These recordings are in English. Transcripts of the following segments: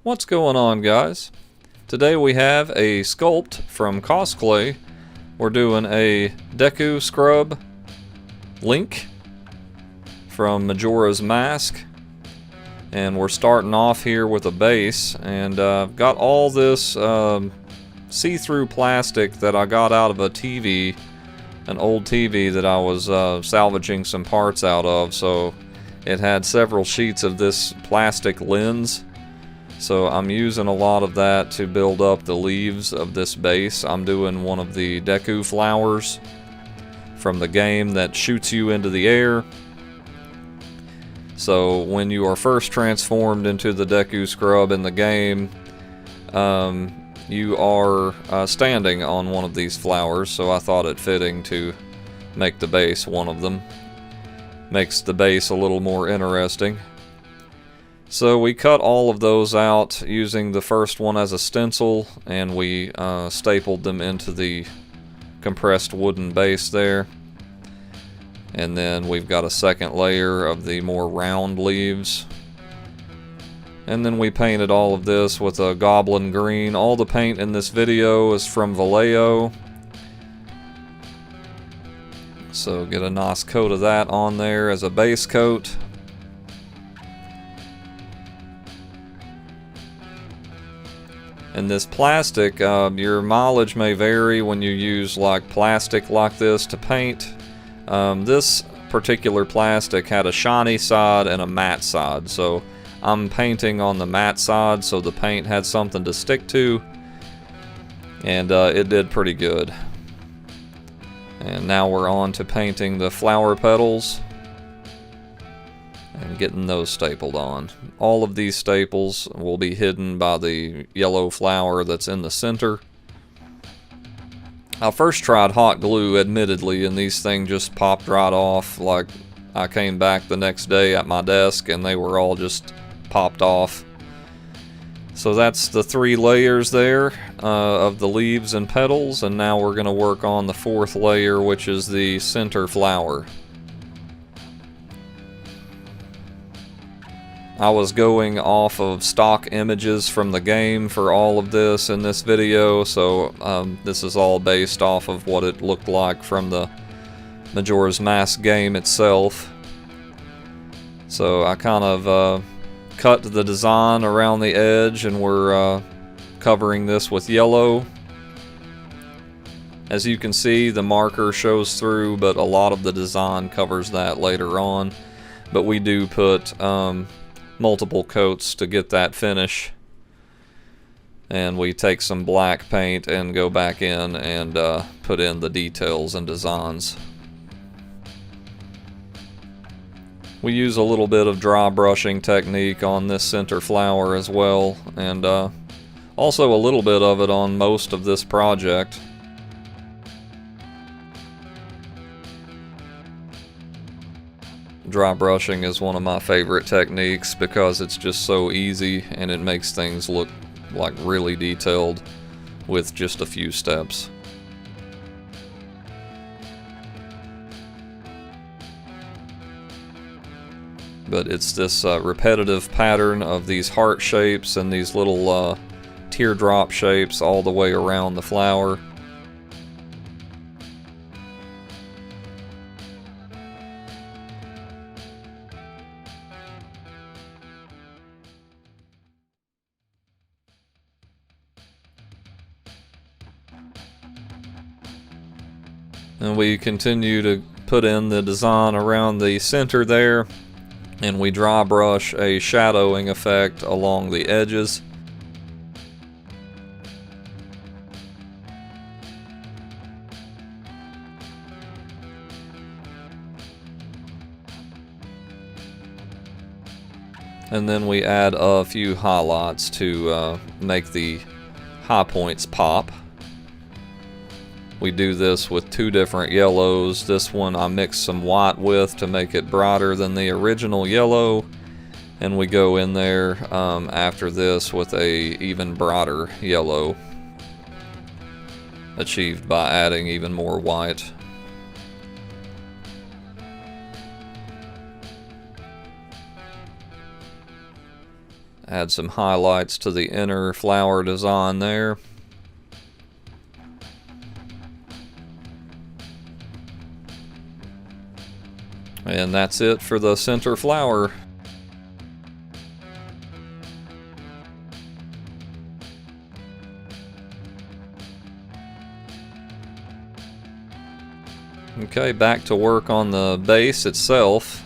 What's going on, guys? Today we have a sculpt from Cosplay. We're doing a DEKU scrub Link from Majora's Mask, and we're starting off here with a base, and got all this see-through plastic that I got out of a TV, an old TV that I was salvaging some parts out of. So it had several sheets of this plastic lens. So I'm using a lot of that to build up the leaves of this base. I'm doing one of the DEKU flowers from the game that shoots you into the air. So when you are first transformed into the DEKU scrub in the game, you are standing on one of these flowers, so I thought it fitting to make the base one of them. Makes the base a little more interesting. So we cut all of those out using the first one as a stencil, and we stapled them into the compressed wooden base there. And then we've got a second layer of the more round leaves. And then we painted all of this with a goblin green. All the paint in this video is from Vallejo. So get a nice coat of that on there as a base coat. And this plastic, your mileage may vary when you use like plastic like this to paint. This particular plastic had a shiny side and a matte side, so I'm painting on the matte side so the paint had something to stick to, and it did pretty good. And now we're on to painting the flower petals and getting those stapled on. All of these staples will be hidden by the yellow flower that's in the center. I first tried hot glue, admittedly, and these things just popped right off. Like, I came back the next day at my desk and they were all just popped off. So that's the 3 layers there of the leaves and petals, and now we're going to work on the 4th layer, which is the center flower. I was going off of stock images from the game for all of this in this video, so this is all based off of what it looked like from the Majora's Mask game itself. So I kind of cut the design around the edge, and we're covering this with yellow. As you can see, the marker shows through, but a lot of the design covers that later on. But we do put multiple coats to get that finish, and we take some black paint and go back in and put in the details and designs. We use a little bit of dry brushing technique on this center flower as well, and also a little bit of it on most of this project. Dry brushing is one of my favorite techniques because it's just so easy and it makes things look like really detailed with just a few steps. But it's this repetitive pattern of these heart shapes and these little teardrop shapes all the way around the flower. And we continue to put in the design around the center there, and we dry brush a shadowing effect along the edges. And then we add a few highlights to make the high points pop. We do this with 2 different yellows. This one I mix some white with to make it brighter than the original yellow, and we go in there after this with a even brighter yellow, achieved by adding even more white. Add some highlights to the inner flower design there. And that's it for the center flower. Okay, back to work on the base itself.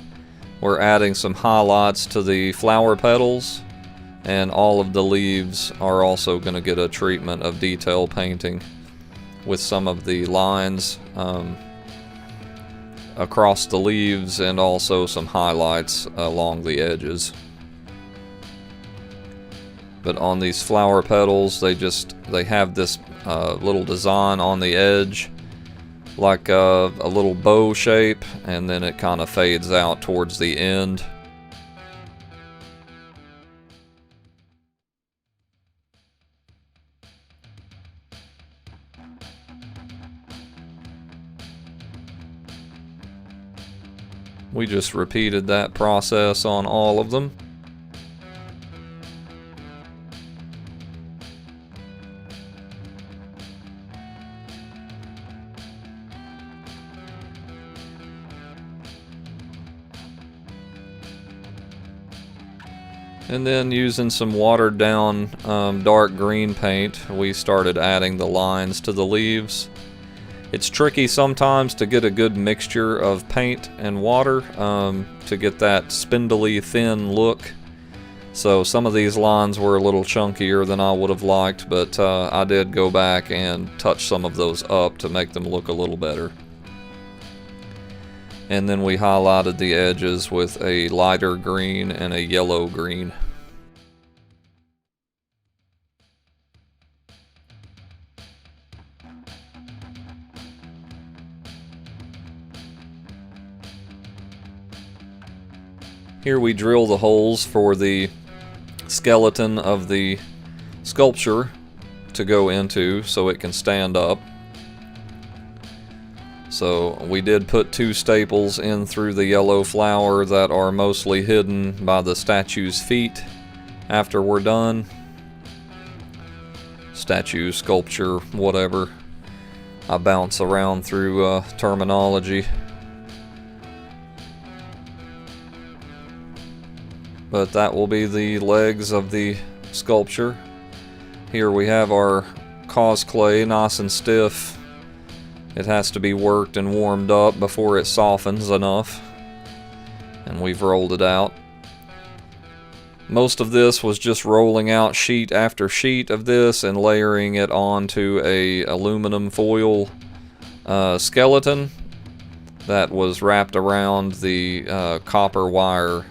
We're adding some highlights to the flower petals, and all of the leaves are also going to get a treatment of detail painting with some of the lines across the leaves, and also some highlights along the edges. But on these flower petals, they have this little design on the edge, like a little bow shape, and then it kind of fades out towards the end. We just repeated that process on all of them. And then, using some watered down dark green paint, we started adding the lines to the leaves. It's tricky sometimes to get a good mixture of paint and water to get that spindly thin look. So some of these lines were a little chunkier than I would have liked, but I did go back and touch some of those up to make them look a little better. And then we highlighted the edges with a lighter green and a yellow green. Here we drill the holes for the skeleton of the sculpture to go into so it can stand up. So we did put 2 staples in through the yellow flower that are mostly hidden by the statue's feet after we're done. Statue, sculpture, whatever. I bounce around through terminology. But that will be the legs of the sculpture. Here we have our cause clay nice and stiff. It has to be worked and warmed up before it softens enough. And we've rolled it out. Most of this was just rolling out sheet after sheet of this and layering it onto a aluminum foil skeleton that was wrapped around the copper wire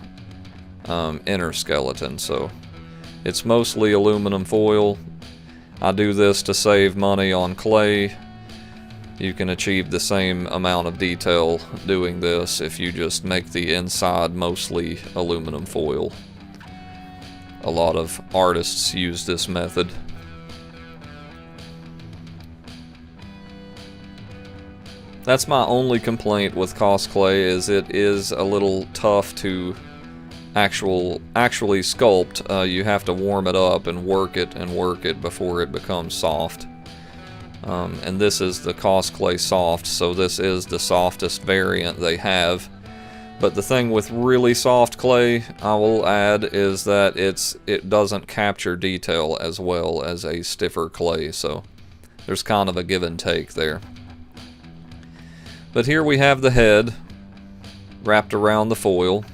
inner skeleton. So it's mostly aluminum foil. I do this to save money on clay. You can achieve the same amount of detail doing this if you just make the inside mostly aluminum foil. A lot of artists use this method. That's my only complaint with cause clay, is it is a little tough to actually sculpt. You have to warm it up and work it before it becomes soft. And this is the cause clay soft, so this is the softest variant they have. But the thing with really soft clay, I will add, is that it doesn't capture detail as well as a stiffer clay, so there's kind of a give and take there. But here we have the head wrapped around the foil,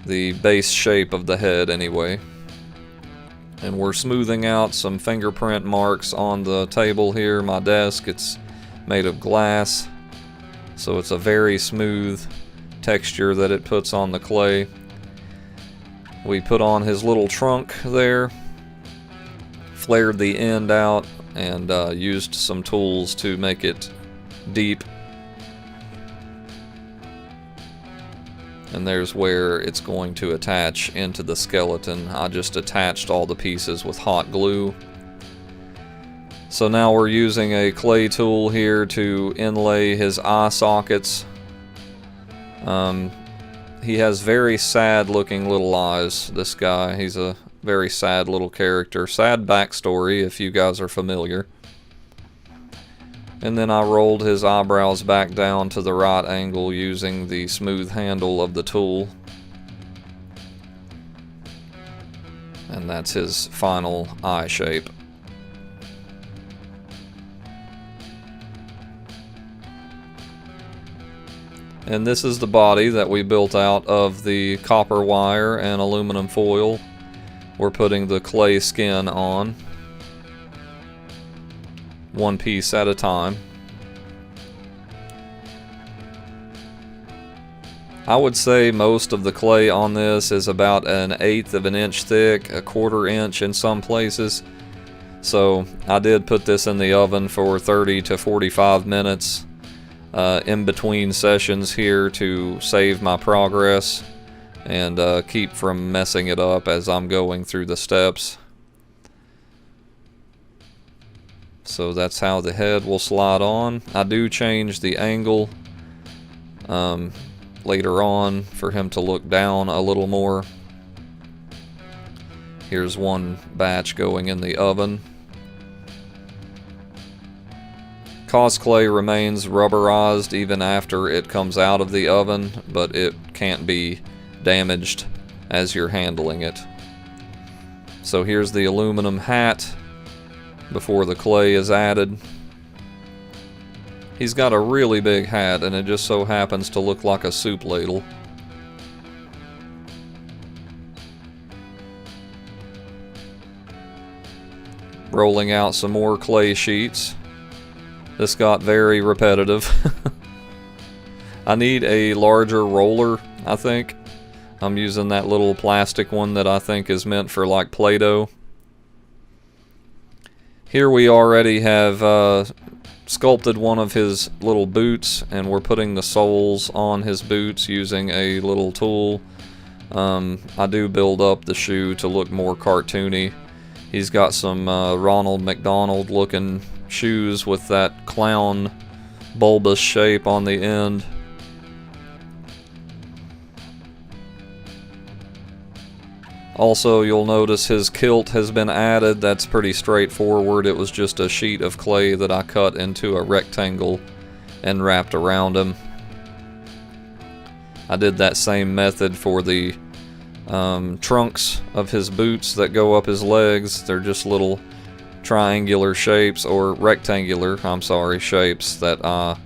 the base shape of the head anyway. And we're smoothing out some fingerprint marks on the table here, my desk. It's made of glass, so it's a very smooth texture that it puts on the clay. We put on his little trunk there, flared the end out, and used some tools to make it deep. And there's where it's going to attach into the skeleton. I just attached all the pieces with hot glue. So now we're using a clay tool here to inlay his eye sockets. He has very sad looking little eyes, this guy. He's a very sad little character. Sad backstory, if you guys are familiar. And then I rolled his eyebrows back down to the right angle using the smooth handle of the tool. And that's his final eye shape. And this is the body that we built out of the copper wire and aluminum foil. We're putting the clay skin on, one piece at a time. I would say most of the clay on this is about 1/8 of an inch thick, 1/4 inch in some places. So I did put this in the oven for 30 to 45 minutes in between sessions here to save my progress and keep from messing it up as I'm going through the steps. So that's how the head will slide on. I do change the angle later on for him to look down a little more. Here's one batch going in the oven. Clay remains rubberized even after it comes out of the oven, but it can't be damaged as you're handling it. So here's the aluminum hat before the clay is added. He's got a really big hat, and it just so happens to look like a soup ladle. Rolling out some more clay sheets. This got very repetitive. I need a larger roller, I think. I'm using that little plastic one that I think is meant for like Play-Doh. Here we already have sculpted one of his little boots, and we're putting the soles on his boots using a little tool. I do build up the shoe to look more cartoony. He's got some Ronald McDonald looking shoes with that clown bulbous shape on the end. Also, you'll notice his kilt has been added. That's pretty straightforward. It was just a sheet of clay that I cut into a rectangle and wrapped around him. I did that same method for the trunks of his boots that go up his legs. They're just little triangular shapes, or rectangular, shapes that I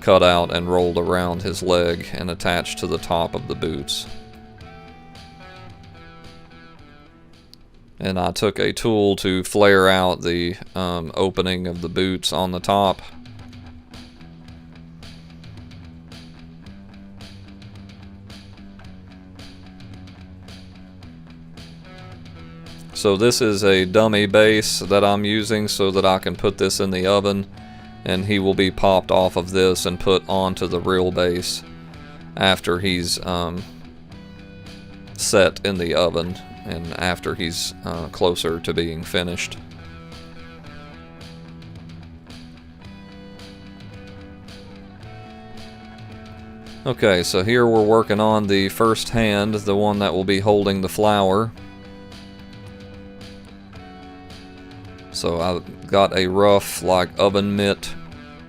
cut out and rolled around his leg and attached to the top of the boots. And I took a tool to flare out the opening of the boots on the top. So this is a dummy base that I'm using so that I can put this in the oven, and he will be popped off of this and put onto the real base after he's set in the oven and after he's closer to being finished. Okay, so here we're working on the first hand, the one that will be holding the flower. So I got a rough, like oven mitt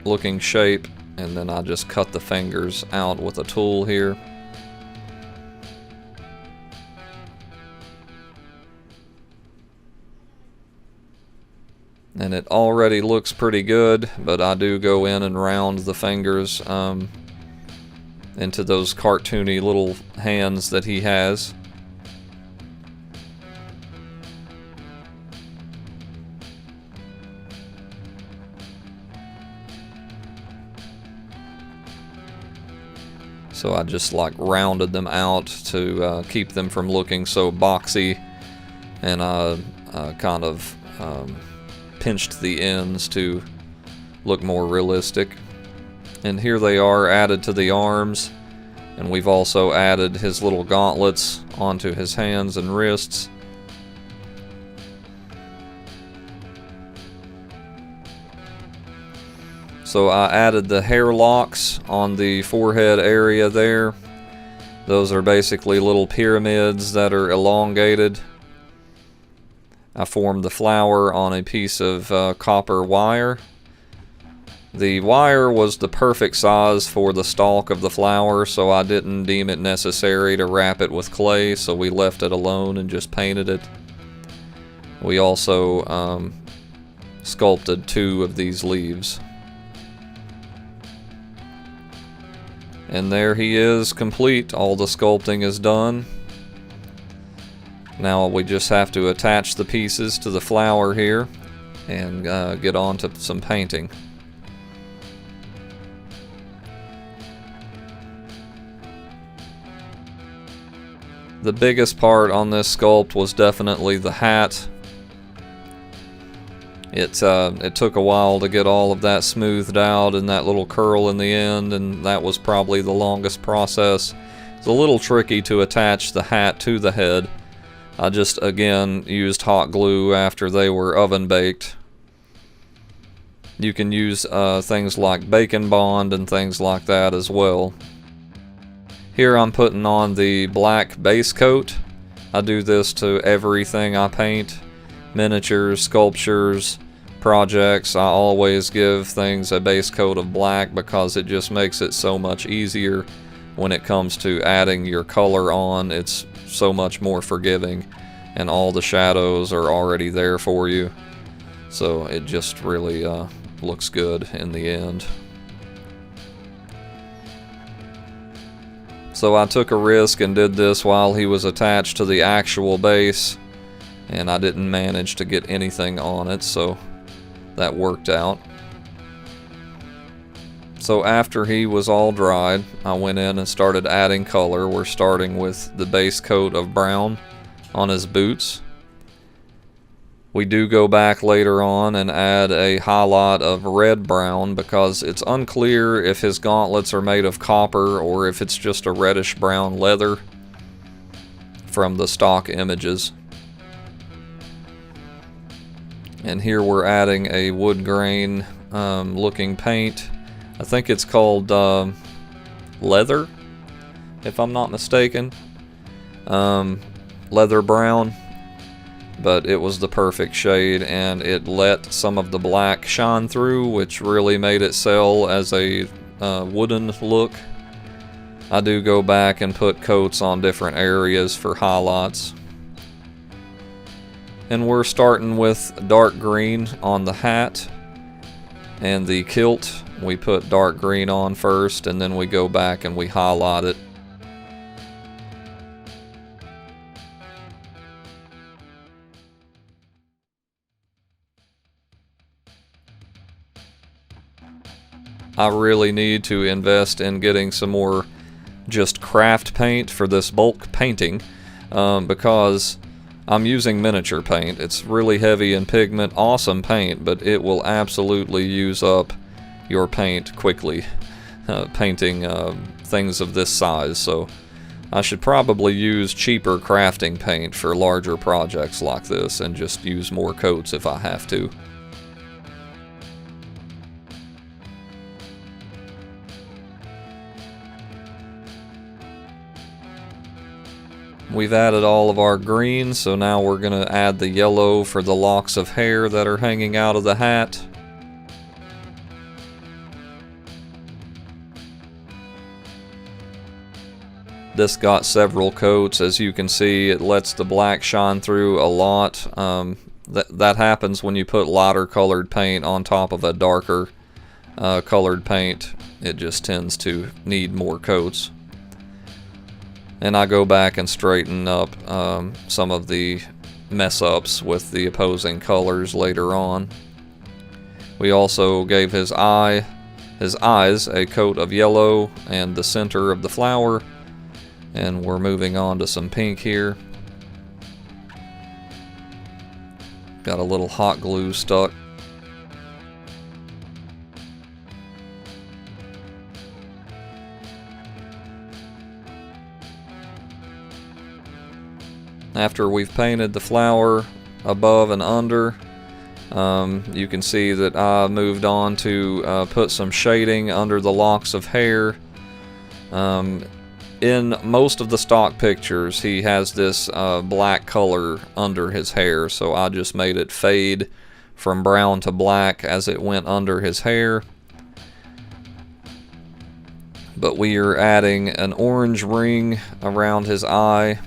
looking shape, and then I just cut the fingers out with a tool here. And it already looks pretty good, but I do go in and round the fingers into those cartoony little hands that he has. So I just like rounded them out to keep them from looking so boxy, and I kind of pinched the ends to look more realistic. And here they are added to the arms, and we've also added his little gauntlets onto his hands and wrists. So I added the hair locks on the forehead area there, Those are basically little pyramids that are elongated. I formed the flower on a piece of copper wire. The wire was the perfect size for the stalk of the flower, so I didn't deem it necessary to wrap it with clay, so we left it alone and just painted it. We also sculpted 2 of these leaves. And there he is, complete. All the sculpting is done. Now we just have to attach the pieces to the flower here and get on to some painting. The biggest part on this sculpt was definitely the hat. It took a while to get all of that smoothed out and that little curl in the end, and that was probably the longest process. It's a little tricky to attach the hat to the head. I just, again, used hot glue after they were oven baked. You can use things like bacon bond and things like that as well. Here I'm putting on the black base coat. I do this to everything I paint. Miniatures, sculptures, projects. I always give things a base coat of black because it just makes it so much easier when it comes to adding your color on. It's so much more forgiving, and all the shadows are already there for you, so it just really looks good in the end. So I took a risk and did this while he was attached to the actual base, and I didn't manage to get anything on it, so that worked out. So after he was all dried, I went in and started adding color. We're starting with the base coat of brown on his boots. We do go back later on and add a highlight of red-brown because it's unclear if his gauntlets are made of copper or if it's just a reddish-brown leather from the stock images. And here we're adding a wood grain looking paint. I think it's called leather, if I'm not mistaken. Leather brown. But it was the perfect shade, and it let some of the black shine through, which really made it sell as a wooden look. I do go back and put coats on different areas for highlights. And we're starting with dark green on the hat and the kilt. We put dark green on first, and then we go back and we highlight it. I really need to invest in getting some more just craft paint for this bulk painting because I'm using miniature paint. It's really heavy in pigment, awesome paint, but it will absolutely use up your paint quickly painting things of this size. So I should probably use cheaper crafting paint for larger projects like this and just use more coats if I have to. We've added all of our green, so now we're going to add the yellow for the locks of hair that are hanging out of the hat. This got several coats. As you can see, it lets the black shine through a lot. That happens when you put lighter colored paint on top of a darker colored paint. It just tends to need more coats. And I go back and straighten up some of the mess ups with the opposing colors later on. We also gave his eyes a coat of yellow and the center of the flower, and we're moving on to some pink here. Got a little hot glue stuck. After we've painted the flower above and under, you can see that I moved on to put some shading under the locks of hair. in most of the stock pictures, he has this black color under his hair, so I just made it fade from brown to black as it went under his hair. But we are adding an orange ring around his eye.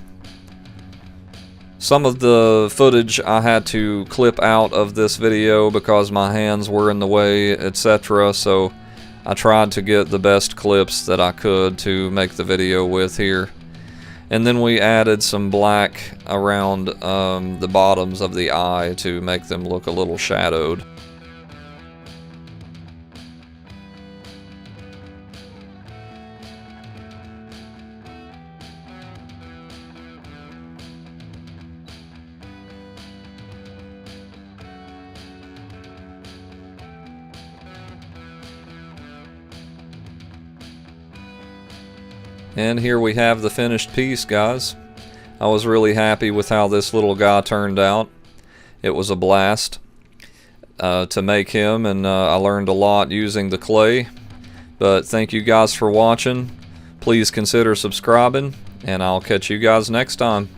Some of the footage I had to clip out of this video because my hands were in the way, etc. So I tried to get the best clips that I could to make the video with here. And then we added some black around the bottoms of the eye to make them look a little shadowed. And here we have the finished piece, guys. I was really happy with how this little guy turned out. It was a blast to make him, and I learned a lot using the clay. But thank you guys for watching. Please consider subscribing, and I'll catch you guys next time.